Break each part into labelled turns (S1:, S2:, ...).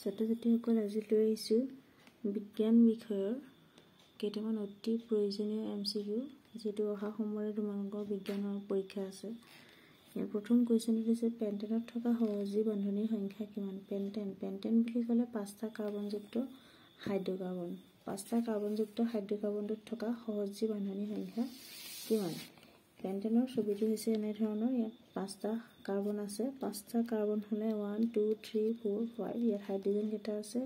S1: ছাত্ৰ-ছাত্ৰীসকল আজি লৈ আহিছোঁ বিজ্ঞান বিষয়ৰ কেইটামান অতি প্ৰয়োজনীয় MCQ যেটো অহা সোমবাৰে তোমালোকৰ বিজ্ঞানৰ পৰীক্ষা আছে। ইয়াৰ প্ৰথম কোৱেশ্চনটো হৈছে পেণ্টেনত থকা সহজীৱ বন্ধনীৰ সংখ্যা কিমান? পেণ্টেন বুলি ক'লে 5টা কাৰ্বনযুক্ত হাইড্ৰকাৰ্বন। 5টা কাৰ্বনযুক্ত হাইড্ৰকাৰ্বনটোত থকা সহজীৱ বন্ধনীৰ সংখ্যা কিমান? পেণ্টেনৰ ছবিটো হৈছে এনে ধৰণৰ। ইয়াত 5টা কাৰ্বন আছে। 5টা কাৰ্বন হলে 1 2 3 4 5 ইয়াত হাইড্ৰোজেন কেইটা আছে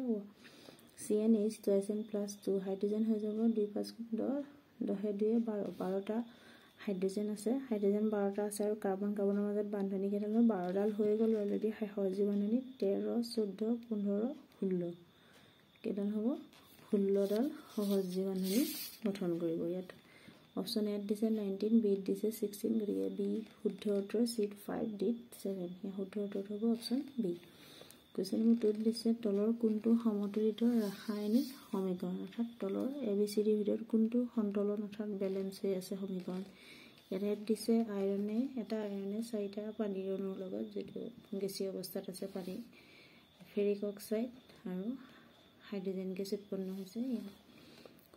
S1: CnH 2n+2 হাইড্ৰোজেন হৈ যাব 2 5 10 10 2 12 12টা হাইড্ৰোজেন আছে। হাইড্ৰোজেন 12টা আছে আৰু কাৰ্বন কাৰ্বনৰ মাজত বান্ধনী কেইটা 12ডাল হৈ গ'ল অলৰেডি। সহজীৱ বান্ধনী 13 14 15 16 কেইডাল হ'ব 16ডাল সহজীৱ বান্ধনী গঠন কৰিব। ইয়াত অপশন এ দিছে 19 বি দিছে 16 গতিকে বি শুদ্ধ উত্তৰ চিট 5 ডি 7 এই শুদ্ধ উত্তৰ হ'ব অপশন বি। কোৱেশ্চন নম্বৰ 2 দিছে তলৰ কোনটো সমতুলিত ৰাসায়নিক সমীকৰণ অৰ্থাৎ তলৰ ABCD ভিতৰত কোনটো সন্তুলন অৰ্থাৎ বেলেন্স হৈ আছে সমীকৰণ। ইয়াত দিছে আইৰণে এটা আইৰণে 4টা পানীৰ অণুৰ লগত যেটো গেছীয় অৱস্থাত আছে পানী ফেৰিক অক্সাইড আৰু হাইড্ৰোজেন গেছ উৎপন্ন হৈছে।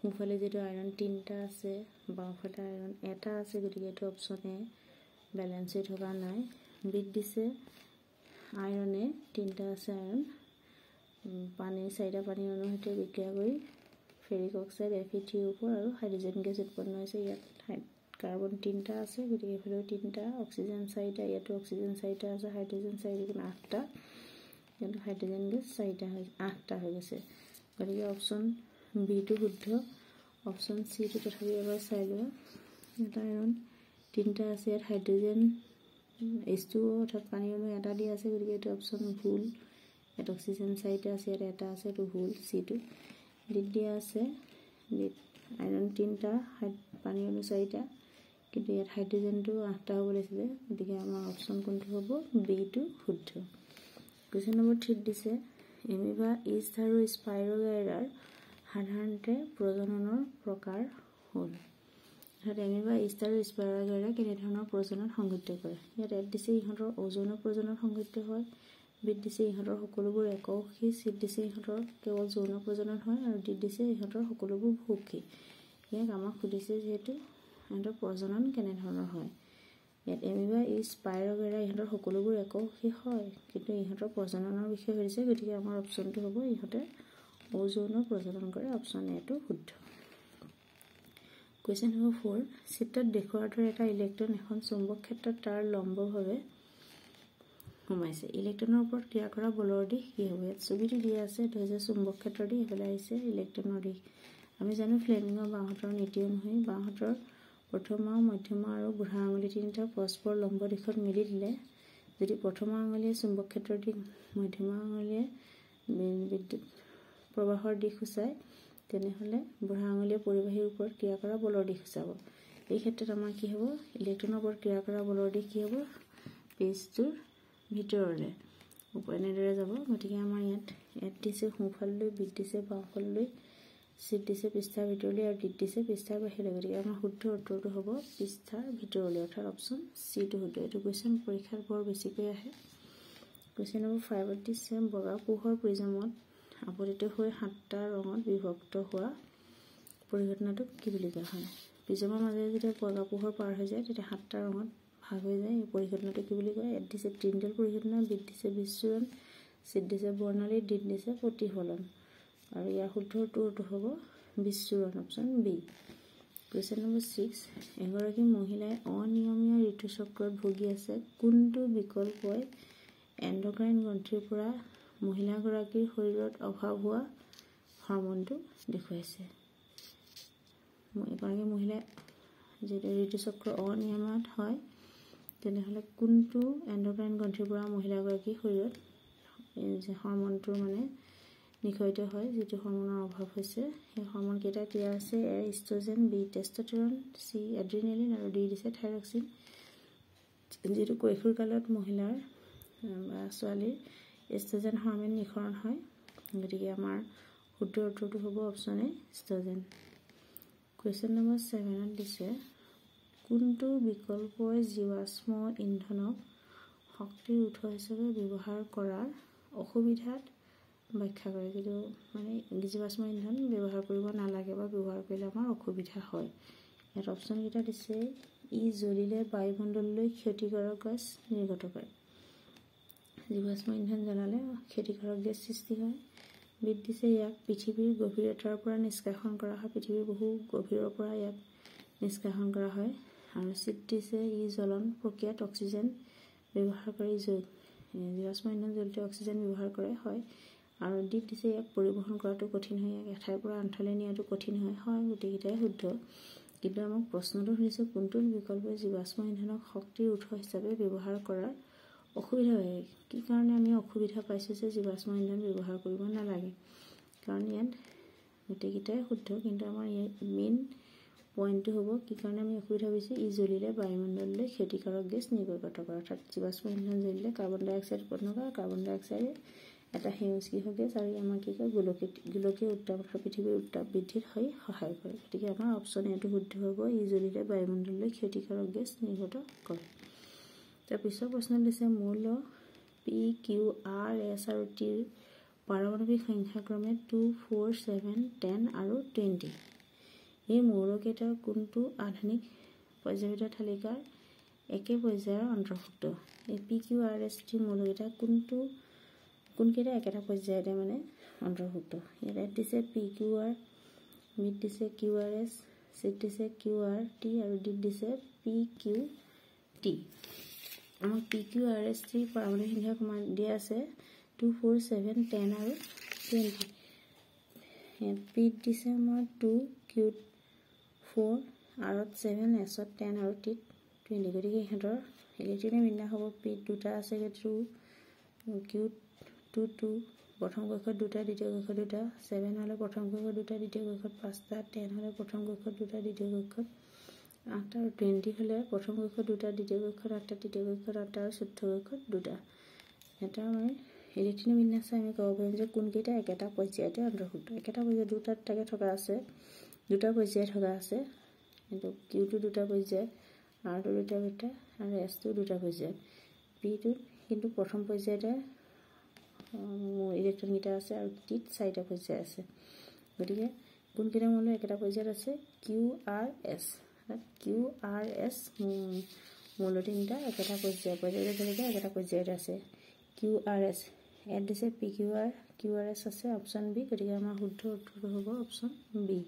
S1: সোঁফালে যেটো আইৰণ 3টা আছে বাওঁফালে আইৰণ এটা আছে গতিকে এইটো অপশন এ বেলেন্স হৈ থকা নাই। বিত দিছে আইৰণে 3টা আছে আইৰণ পানীৰ 4টা পানীৰ অণুৰ সৈতে বিক্ৰিয়া কৰি ফেৰিক অক্সাইড Fe3O4 আৰু হাইড্ৰোজেন গেছ উৎপন্ন হৈছে। ইয়াত কাৰ্বন 3টা আছে গতিকে এফালেও 3টা অক্সিজেন 4টা ইয়াতো অক্সিজেন 4টা আছে হাইড্ৰোজেন 4 গুণ 8টা ইয়াত হাইড্ৰোজেন গেছ 4টা হৈ 8টা হৈ গৈছে গতিকে অপশন বি টো শুদ্ধ। অপশন সি টো তথাপি এবাৰ চাই লোৱা। এটা আইৰণ 3টা আছে ইয়াত হাইড্ৰোজেন H2O অৰ্থাৎ পানীৰ অণু এটা দিয়া আছে গতিকে এইটো অপশন ভুল। ইয়াত অক্সিজেন 4টা আছে ইয়াত এটা আছে এইটো ভুল সি টো। ডিত দিয়া আছে ডিত আইৰণ 3টা পানীৰ অণু 4টা কিন্তু ইয়াত হাইড্ৰোজেনটো 8টা হ'ব লাগিছিলে গতিকে আমাৰ অপশন কোনটো হ'ব বি টো শুদ্ধ। কোৱেশ্চন নম্বৰ 3 দিছে এমিবা ইষ্ট আৰু স্পাইৰোগাইৰাৰ সাধাৰণতে প্ৰজননৰ প্ৰকাৰ হ'ল। এমিবা ইষ্ট আৰু স্পাইৰোগাইৰা কেনে ধৰণৰ প্ৰজনন সংঘটিত কৰে। ইয়াত দিছে ইহঁতৰ ওজনৰ প্ৰজনন সংঘটিত হয়। বিত দিছে ইহঁতৰ সকলোবোৰ এককোষী চিত দিছে ইহঁতৰ কেৱল যৌন প্ৰজনন হয় আৰু ডিত দিছে ইহঁতৰ সকলোবোৰ বহুকোষী। ইয়াক আমাক সুধিছে যিহেতু ইহঁতৰ প্ৰজনন কেনে ধৰণৰ হয়। ইয়াত এমিবা ইষ্ট স্পাইৰোগাইৰা ইহঁতৰ সকলোবোৰ এককোষী হয় কিন্তু ইহঁতৰ প্ৰজননৰ বিষয়ে সুধিছে গতিকে আমাৰ অপশনটো হ'ব ইহঁতে অযৌন প্ৰজনন কৰে অপশন এ টো শুদ্ধ। কোৱেশ্চন নম্বৰ 4 চিত্ৰত দেখুৱাৰ দৰে এটা ইলেক্ট্ৰন এখন চুম্বক ক্ষেত্ৰত তাৰ লম্বভাৱে সোমাইছে। ইলেক্ট্ৰনৰ ওপৰত ক্ৰিয়া কৰা বলৰ দিশ কি হ'ব। ইয়াত ছবিটো দিয়া আছে এইটো হৈছে চুম্বক ক্ষেত্ৰৰ দিশ এফালে আহিছে ইলেক্ট্ৰনৰ দিশ। আমি জানো ফ্লেমিঙৰ বাঁহাতৰ নীতি অনুসৰি বাঁহাতৰ প্ৰথমা মধ্যমা আৰু বুঢ়া আঙুলি তিনিটা পৰস্পৰ লম্ব দিশত মিলি দিলে যদি প্ৰথমা আঙুলিয়ে চুম্বক ক্ষেত্ৰৰ দিশ মধ্যমা আঙুলিয়ে বিদ্যুৎ প্ৰবাহৰ দিশ সূচায় তেনেহলে বুঢ়া আঙুলিয়ে পৰিবাহীৰ ওপৰত ক্ৰিয়া কৰা বলৰ দিশ সূচাব। এই ক্ষেত্ৰত আমাৰ কি হ'ব ইলেক্ট্ৰনৰ ওপৰত ক্ৰিয়া কৰা বলৰ দিশ কি হ'ব পেজটোৰ ভিতৰলৈ এনেদৰে যাব গতিকে আমাৰ ইয়াত দিছে সোঁফাললৈ বিত দিছে বাওঁফাললৈ চিত দিছে পৃষ্ঠাৰ ভিতৰলৈ আৰু ডিত দিছে পৃষ্ঠাৰ বাহিৰলৈ গতিকে আমাৰ শুদ্ধ উত্তৰটো হ'ব পৃষ্ঠাৰ ভিতৰলৈ অৰ্থাৎ অপশন চি টো শুদ্ধ। এইটো কোৱেশ্চন পৰীক্ষাত বৰ বেছিকৈ আহে। কোৱেশ্চন নম্বৰ 5 দিছে বগা পোহৰ প্ৰিজমত আপতিত হৈ 7টা ৰঙত বিভক্ত হোৱা পৰিঘটনাটোক কি বুলি কোৱা হয়। প্ৰিজমৰ মাজেৰে যেতিয়া বগা পোহৰ পাৰ হৈ যায় তেতিয়া 7টা ৰঙত ভাগ হৈ যায় এই পৰিঘটনাটো কি বুলি কয়। ইয়াত দিছে ট্ৰিংগল পৰিঘটনা বিত দিছে বিচ্ছুৰণ চিত দিছে বৰ্ণালী ডিত দিছে প্ৰতিফলন আৰু ইয়াৰ শুদ্ধ উত্তৰটো হ'ব বিচ্ছুৰণ অপশন বি। কোৱেশ্চন নম্বৰ 6 এগৰাকী মহিলাই অনিয়মীয়া ঋতুচক্ৰত ভুগি আছে কোনটো বিকল্পই এণ্ডক্ৰাইন গ্ৰন্থিৰ পৰা মহিলাগৰাকীৰ শৰীৰত অভাৱ হোৱা হৰম'নটো দেখুৱাইছে। এগৰাকী মহিলাই যদি ঋতুচক্ৰ অনিয়মিত হয় তেনেহলে কোনটো এণ্ডক্ৰাইন গ্ৰন্থিৰ পৰা মহিলাগৰাকীৰ শৰীৰত যে হৰম'নটো মানে নিখৰিত হয় যিটো হৰম'নৰ অভাৱ হৈছে সেই হৰম'ন কেইটা দিয়া আছে A oestrogen B testosterone C adrenaline আৰু ডি দিছে থাইৰক্সিন। যিটো কৈশোৰ কালত মহিলাৰ বা ছোৱালীৰ ইষ্ট্ৰজেন হৰম'ন নিখৰণ হয় গতিকে আমাৰ শুদ্ধ উত্তৰটো হ'ব option A oestrogen. Question number 7 দিছে কোনটো বিকল্পই জীৱাশ্ম ইন্ধনক শক্তিৰ উৎস হিচাপে ব্যৱহাৰ কৰাৰ অসুবিধাত ব্যাখ্যা কৰে, কিন্তু মানে জীৱাশ্ম ইন্ধন ব্যৱহাৰ কৰিব নালাগে বা ব্যৱহাৰ কৰিলে আমাৰ অসুবিধা হয়। ইয়াত অপশ্যনকেইটা দিছে, ই জ্বলিলে বায়ুমণ্ডললৈ ক্ষতিকাৰক গেছ নিৰ্গত কৰে। জীৱাশ্ম ইন্ধন জ্বলালে ক্ষতিকাৰক গেছ সৃষ্টি হয়। বিত দিছে, ইয়াক পৃথিৱীৰ গভীৰতাৰ পৰা নিষ্কাশন কৰা হয়, পৃথিৱীৰ বহু গভীৰৰ পৰা ইয়াক নিষ্কাশন কৰা হয়। আৰু চিত দিছে, ই জ্বলন প্ৰক্ৰিয়াত অক্সিজেন ব্যৱহাৰ কৰি জীৱাশ্ম ইন্ধন জ্বলোতে অক্সিজেন ব্যৱহাৰ কৰে হয়। আৰু ডিত দিছে, ইয়াক পৰিবহণ কৰাটো কঠিন হয়, ইয়াক এঠাইৰ পৰা আনঠাইলৈ নিয়াটো কঠিন হয়। গোটেইকেইটাই শুদ্ধ, কিন্তু আমাক প্ৰশ্নটো সুধিছে কোনটো বিকল্পই জীৱাশ্ম ইন্ধনক শক্তিৰ উৎস হিচাপে ব্যৱহাৰ কৰাৰ অসুবিধা হয়। কি কাৰণে আমি অসুবিধা পাইছোঁ যে জীৱাশ্ম ইন্ধন ব্যৱহাৰ কৰিব নালাগে? কাৰণ ইয়াত গোটেইকেইটাই শুদ্ধ, কিন্তু আমাৰ মেইন পইণ্টটো হ'ব কি কাৰণে আমি অসুবিধা পাইছোঁ, ই জ্বলিলে বায়ুমণ্ডললৈ ক্ষতিকাৰক গেছ নিৰ্গত কৰে। অৰ্থাৎ জীৱাশ্ম ইন্ধন জ্বলিলে কাৰ্বন ডাই অক্সাইড উৎপন্ন কৰে, কাৰ্বন ডাই অক্সাইডে এটা সেউজগৃহ গেছ আৰু আমাৰ কি কয় গোলকীয় উত্তাপ অৰ্থাৎ পৃথিৱীৰ উত্তাপ বৃদ্ধিত সহায় কৰে। গতিকে আমাৰ অপশ্যন এইটো শুদ্ধ হ'ব, ই জ্বলিলে বায়ুমণ্ডললৈ ক্ষতিকাৰক গেছ নিৰ্গত কৰে। তাৰপিছত প্ৰশ্ন দিছে, মৌল PQRS আৰু Tৰ পাৰমাণৱিক সংখ্যা ক্ৰমে 2, 4, 7, 10 আৰু 20। এই মৌলকেইটাৰ কোনটো আধুনিক পৰ্যায়বিধৰ তালিকাৰ একে পৰ্যায়ৰ অন্তৰ্ভুক্ত? এই PQRS মৌলকেইটা কোনকেইটা একেটা পৰ্যায়তে মানে অন্তৰ্ভুক্ত? ইয়াত দিছে PQR, বিত দিছে QRS, চিত দিছে QRT আৰু ডিত দিছে PQT। আমাক PQRS পাৰমাণৱিক সংখ্যা ক্ৰম দিয়া আছে 2, 4, 7, 10 আৰু 20। পিত দিছে আমাৰ 2, Qত 4, Rত 7, Sত 10 আৰু Tত 20। গতিকে ইহঁতৰ ইলেক্ট্ৰনিক বিন্যাস হ'ব, পিত দুটা আছে 2, Qত 2, 2, প্ৰথম কক্ষত দুটা, দ্বিতীয় কক্ষত দুটা, 7 হ'লে প্ৰথম কক্ষত দুটা, দ্বিতীয় কক্ষত 5টা, 10 হ'লে প্ৰথম কক্ষত দুটা, দ্বিতীয় কক্ষত 8টা, আৰু 20 হ'লে প্ৰথম কক্ষত দুটা, দ্বিতীয় কক্ষত 8টা, তৃতীয় কক্ষত 8টা আৰু চতুৰ্থ কক্ষত দুটা। এটা আমাৰ ইলেক্ট্ৰনিক বিন্যাস আমি ক'ব পাৰিম যে কোনকেইটা একেটা পৰ্যায়তে অন্তৰ্ভুক্ত। একেটা পৰ্যায় দুটা থকা আছে, দুটা পৰ্যায় থকা আছে, কিন্তু Qটো দুটা পৰ্যায়, Rটো দুটা পৰ্যায় আৰু Sটো দুটা পৰ্যায়। Pটোত কিন্তু প্ৰথম পৰ্যায়তে ইলেক্ট্ৰনকেইটা আছে আৰু Tত 4টা পৰ্যায় আছে। গতিকে কোনকেইটা মৌল একেটা পৰ্যায়ত আছে? QRS মৌল তিনিটা একেটা পৰ্যায়তে একেটা পৰ্যায়ত আছে। QRS ইয়াত দিছে PQR, QRS আছে অপশ্যন বি। গতিকে আমাৰ শুদ্ধ উত্তৰটো হ'ব অপশ্যন বি।